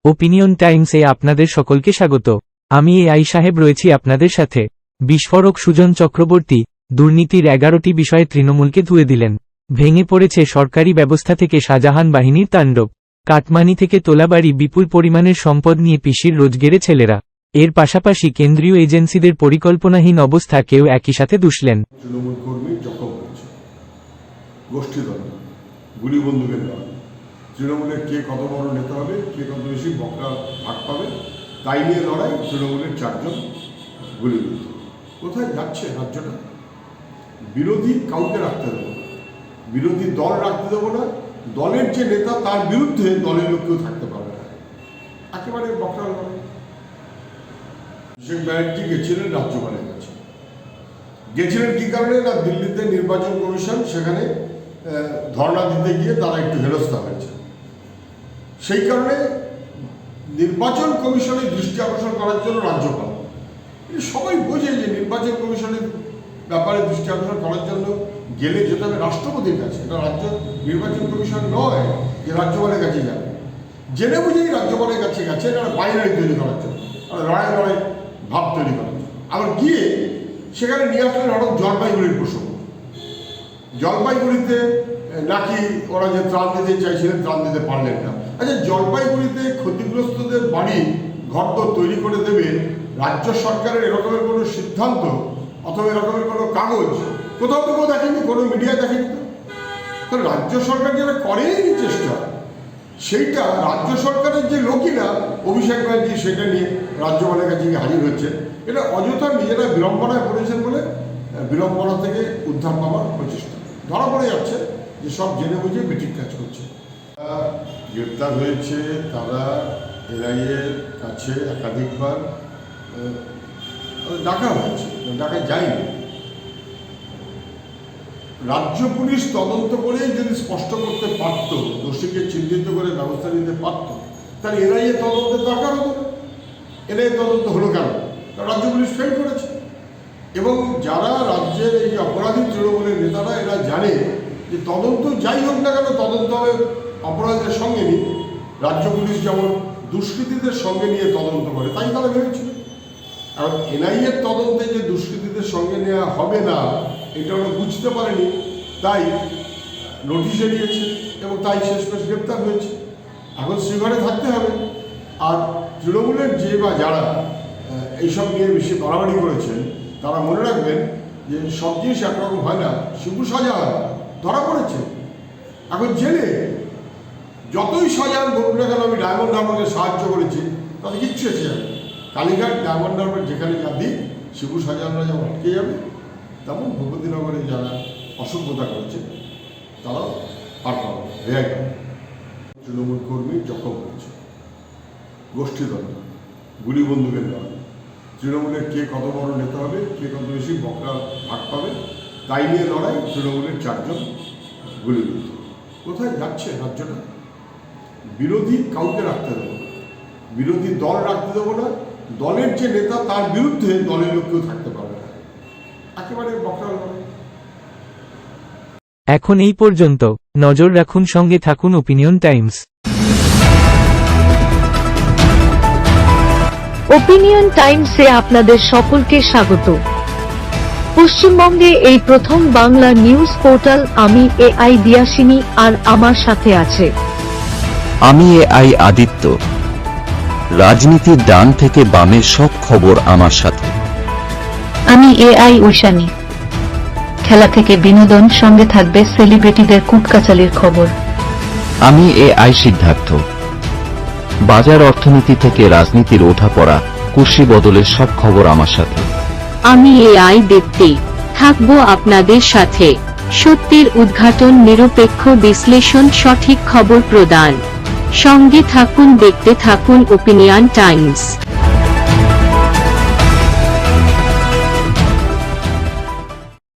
Opinion টাইমসে আপনাদের সকলকে স্বাগত। আমি এআই সাহেব রয়েছি আপনাদের সাথে। বিস্ফোরক সুজন চক্রবর্তী দুর্নীতির 11টি বিষয়ে তৃণমূলকে ধুয়ে দিলেন। ভেঙে পড়েছে সরকারি ব্যবস্থা থেকে শাহজাহান বাহিনীর তাণ্ডব। কাটমানি থেকে তোলা বাড়ি, বিপুল পরিমাণের সম্পদ নিয়ে পিসির রোজগেরে ছেলেরা। এর পাশাপাশি কেন্দ্রীয় এজেন্সিদের পরিকল্পনাহীন অবস্থা কেউ একই সাথে দুষলেন। তৃণমূল কর্মী জখম হয়েছে, গোষ্ঠীদ্বন্দ্ব, গুলি বন্দুকের দ্বারা। তৃণমূলের কে কত বড় নেতা হবে, কে কত বেশি বকরা ভাগ পাবে, তাই নিয়ে লড়াই। তৃণমূলের 4 জন গুলিবিদ্ধ। কোথায় যাচ্ছে রাজ্যটা? বিরোধী কাউকে রাখতে দেবো না, বিরোধী দল রাখতে দেবো না। দলের যে নেতা তার বিরুদ্ধে দলের লোক কেউ থাকতে পারবে না, একেবারে বকরা লড়াই। অভিষেক ব্যানার্জি গেছিলেন রাজ্যপালের কাছে। গেছিলেন কি কারণে? না, দিল্লিতে নির্বাচন কমিশন, সেখানে ধর্ণা দিতে গিয়ে তারা একটু হেনস্থা হয়েছে। সেই কারণে নির্বাচন কমিশনের দৃষ্টি আকর্ষণ করার জন্য রাজ্যপাল, সবাই বোঝে যে নির্বাচন কমিশনের ব্যাপারে দৃষ্টি আকর্ষণ করার জন্য গেলে যেতে হবে রাষ্ট্রপতির কাছে। এটা রাজ্য নির্বাচন কমিশন নয় যে রাজ্যপালের কাছে যাবে। জেনে বুঝেই রাজ্যপালের কাছে গেছে, এটা বাইনারি তৈরি করার জন্য, লড়াই লড়াই ভাব তৈরি করার জন্য। আবার গিয়ে সেখানে নিয়ে আসলেন হঠাৎ জলপাইগুড়ির প্রসঙ্গ। জলপাইগুড়িতে নাকি ওরা যে ত্রাণ দিতে চাইছিলেন, ত্রাণ দিতে পারলেন না। আচ্ছা, জলপাইগুড়িতে ক্ষতিগ্রস্তদের বাড়ি ঘরদোর তৈরি করে দেবে রাজ্য সরকারের এরকমের কোনো সিদ্ধান্ত অথবা এরকমের কোনো কাগজ কোথাও তো কেউ দেখেনি, কোনো মিডিয়ায় দেখেনি। তো রাজ্য সরকার যারা করেনি চেষ্টা, সেইটা রাজ্য সরকারের যে লোকই না, অভিষেক ব্যানার্জি সেটা নিয়ে রাজ্যপালের কাছে গিয়ে হাজির হচ্ছে। এটা অযথা নিজেরা বিড়ম্বনায় পড়েছেন বলে বিড়ম্বনা থেকে উদ্ধার পাওয়ার প্রচেষ্টা। ধরা পড়ে যাচ্ছে যে সব জেনে বুঝে বেঠিক কাজ করছে। গ্রেপ্তার হয়েছে তারা এনআইএর কাছে একাধিকবার ডাকা হয়েছে, ডাকা যায়নি। রাজ্য পুলিশ তদন্ত করে যদি স্পষ্ট করতে পারত, দোষীকে চিহ্নিত করে ব্যবস্থা নিতে পারত, তাহলে এনআইএ তদন্তের দরকার হতো না। এনআইএ তদন্ত হলো কেন? কারণ রাজ্য পুলিশ ফেল করেছে। এবং যারা রাজ্যের এই অপরাধী তৃণমূলের নেতারা, এরা জানে যে তদন্ত যাই হোক না কেন, তদন্ত হবে অপরাধীদের সঙ্গে নিয়ে। রাজ্য পুলিশ যেমন দুষ্কৃতীদের সঙ্গে নিয়ে তদন্ত করে, তাই তারা ভেবেছিল। আর এনআইএর তদন্তে যে দুষ্কৃতীদের সঙ্গে নেওয়া হবে না, এটা ওরা বুঝতে পারেনি, তাই নোটিশে নিয়েছে এবং তাই শেষমেশ গ্রেপ্তার হয়েছে। এখন শ্রীঘরে থাকতে হবে। আর তৃণমূলের যে বা যারা এইসব নিয়ে বেশি বাড়াবাড়ি করেছেন, তারা মনে রাখবেন যে সব জিনিস একরকম হয় না। শিবু শাহজাহান ধরা পড়েছে, এখন জেলে। যতই শাহজাহান বলুন না কেন আমি ডায়মন্ড হারবারকে সাহায্য করেছি, তাতে কিচ্ছু এসে যাবে। কালীঘাট, ডায়মন্ড হারবার যেখানে যা দিই, শিবু শাহজাহানরা যেমন আটকে যাবে, তেমন ভূপতিনগরে যারা অসভ্যতা করেছে তারাও পার পাবে, রেহাই পাবে। তৃণমূল কর্মী জখম হয়েছে, গোষ্ঠীদ্বন্দ্ব, গুলি বন্দুকের দ্বারা। তৃণমূলের কে কত বড় নেতা হবে, কে কত বেশি বকরা ভাগ পাবে, তাই নিয়ে লড়াই। তৃণমূলের 4 জন গুলিবিদ্ধ। কোথায় যাচ্ছে রাজ্যটা? বিরোধী কাউকে রাখতে দেবো না, বিরোধী দল রাখতে দেবো না। দলের যে নেতা তার বিরুদ্ধে দলের লোক কেউ থাকতে পারবে না, একেবারে বকরা লড়াই। এখন এই পর্যন্ত। নজর রাখুন, সঙ্গে থাকুন ওপিনিয়ন টাইমস। ওপিনিয়ন টাইমসে আপনাদের সকলকে স্বাগত। পশ্চিমবঙ্গে এই প্রথম বাংলা নিউজ পোর্টাল। আমি এআই দিয়াসিনী, আর আমার সাথে আছে আমি এআই আদিত্য। রাজনীতির ডান থেকে বামের সব খবর আমার সাথে। আমি এআই ঐশানী। খেলা থেকে বিনোদন, সঙ্গে থাকবে সেলিব্রিটিদের কুটকাচালির খবর। আমি এআই সিদ্ধার্থ। বাজার অর্থনীতি থেকে রাজনীতির ওঠাপড়া, কুর্সি বদলের সব খবর আমার সাথে। আমি এআই দীপ্তি, থাকবো আপনাদের সাথে। সত্যের উদ্ঘাটন, নিরপেক্ষ বিশ্লেষণ, সঠিক খবর প্রদান। সঙ্গে থাকুন, দেখতে থাকুন ওপিনিয়ন টাইমস।